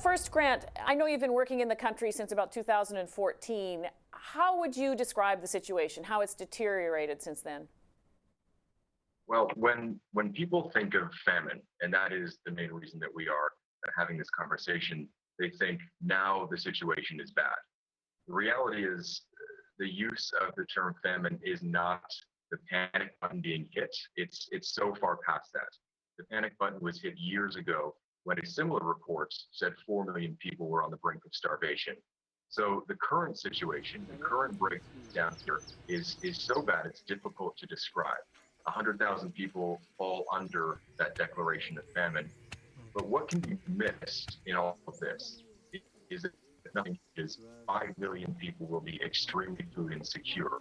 First, Grant, I know you've been working in the country since about 2014. How would you describe the situation, how it's deteriorated since then? Well, when people think of famine, and that is the main reason that we are having this conversation, they think now the situation is bad. The reality is the use of the term famine is not the panic button being hit. It's so far past that. The panic button was hit years ago when a similar report said 4 million people were on the brink of starvation. So the current situation, the current breakdown here is so bad it's difficult to describe. 100,000 people fall under that declaration of famine. But what can be missed in all of this is that nothing is 5 million people will be extremely food insecure.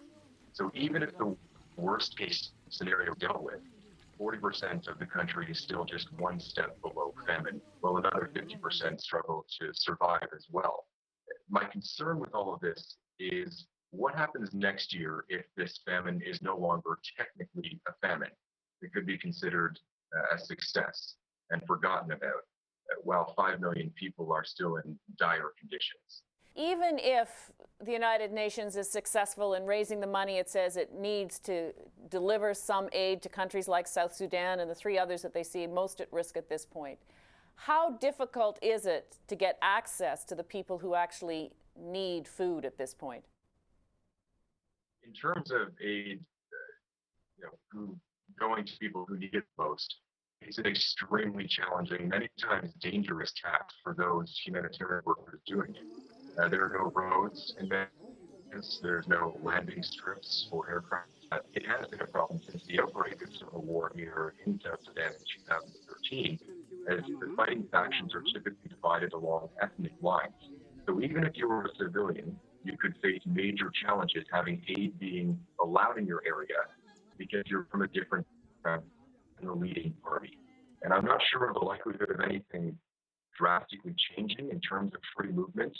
So even if the worst case scenario dealt with, 40% of the country is still just one step below famine, while another 50% struggle to survive as well. My concern with all of this is what happens next year if this famine is no longer technically a famine? It could be considered a success and forgotten about, while 5 million people are still in dire conditions. Even if the United Nations is successful in raising the money it says it needs to deliver some aid to countries like South Sudan and the three others that they see most at risk at this point, how difficult is it to get access to the people who actually need food at this point? In terms of aid, going to people who need it most, it's an extremely challenging, many times dangerous task for those humanitarian workers doing it. There are no roads in Memphis. There's no landing strips for aircraft. It has been a problem since the outbreak of civil war here in South Sudan in 2013, as the fighting factions are typically divided along ethnic lines. So even if you were a civilian, you could face major challenges having aid being allowed in your area because you're from a different than the leading party. And I'm not sure of the likelihood of anything drastically changing in terms of free movement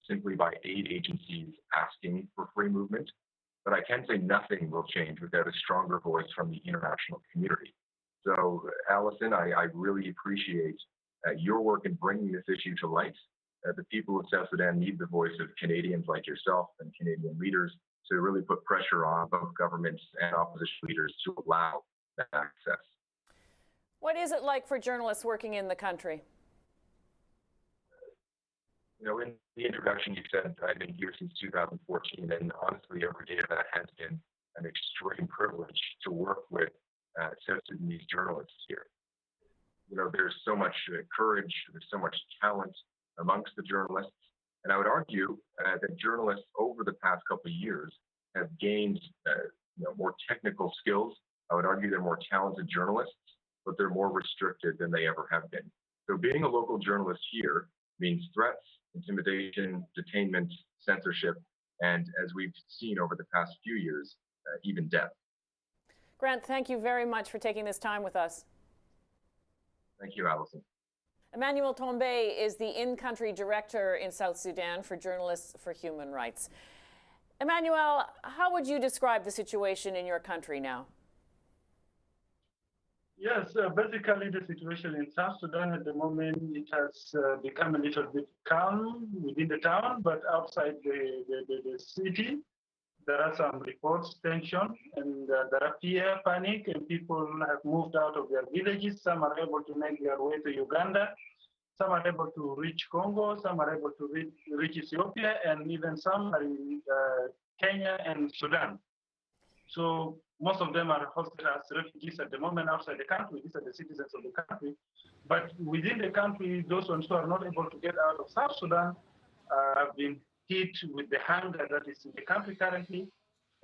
simply by aid agencies asking for free movement. But I can say nothing will change without a stronger voice from the international community. So, Alison, I really appreciate your work in bringing this issue to light. The people of South Sudan need the voice of Canadians like yourself and Canadian leaders to really put pressure on both governments and opposition leaders to allow that access. What is it like for journalists working in the country? In the introduction, you said I've been here since 2014, and honestly, every day of that has been an extreme privilege to work with South Sudanese journalists here. There's so much courage, there's so much talent amongst the journalists, and I would argue that journalists over the past couple of years have gained more technical skills. I would argue they're more talented journalists, but they're more restricted than they ever have been. So being a local journalist here means threats, intimidation, detainment, censorship, and as we've seen over the past few years, even death. Grant, thank you very much for taking this time with us. Thank you, Alison. Emmanuel Tombe is the in-country director in South Sudan for Journalists for Human Rights. Emmanuel, how would you describe the situation in your country now? Yes, basically the situation in South Sudan at the moment, it has become a little bit calm within the town, but outside the city, there are some reports, tension, and there are fear, panic, and people have moved out of their villages. Some are able to make their way to Uganda. Some are able to reach Congo. Some are able to reach Ethiopia, and even some are in Kenya and Sudan. So most of them are hosted as refugees at the moment outside the country. These are the citizens of the country. But within the country, those ones who are not able to get out of South Sudan have been hit with the hunger that is in the country currently.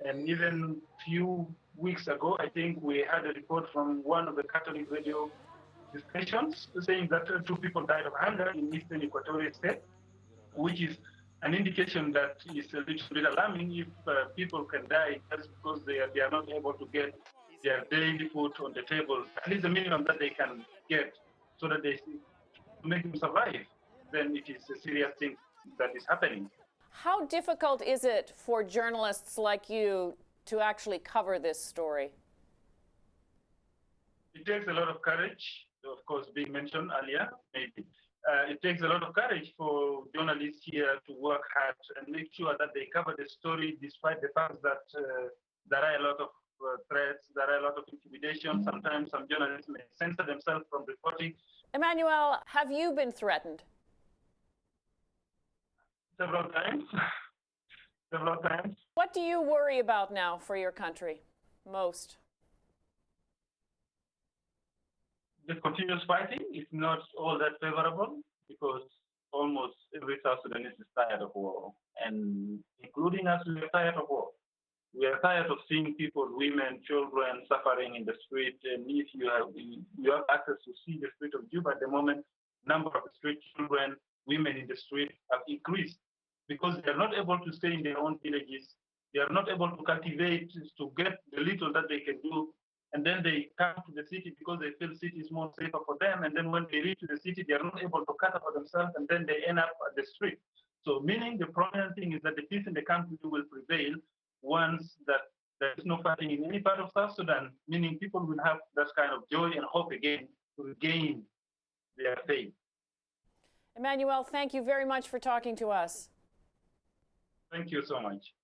And even a few weeks ago, I think we had a report from one of the Catholic radio stations saying that 2 people died of hunger in eastern Equatorial State, which is an indication that is a little bit alarming if people can die just because they are not able to get their daily food on the table, at least the minimum that they can get so that they make them survive, then it is a serious thing that is happening. How difficult is it for journalists like you to actually cover this story? It takes a lot of courage. of course, being mentioned earlier, maybe. It takes a lot of courage for journalists here to work hard and make sure that they cover the story, despite the fact that there are a lot of threats, there are a lot of intimidation. Sometimes some journalists may censor themselves from reporting. Emmanuel, have you been threatened? Several times. Several times. What do you worry about now for your country most? The continuous fighting is not all that favorable because almost every South Sudanese is tired of war, and including us, we are tired of war. We are tired of seeing people, women, children suffering in the street. And if you have access to see the street of Juba at the moment, number of street children, women in the street have increased because they are not able to stay in their own villages. They are not able to cultivate to get the little that they can do. And then they come to the city because they feel city is more safer for them. And then when they reach the city, they are not able to cater for themselves, and then they end up at the street. So meaning the prominent thing is that the peace in the country will prevail once that there is no fighting in any part of South Sudan, meaning people will have that kind of joy and hope again to regain their faith. Emmanuel, thank you very much for talking to us. Thank you so much.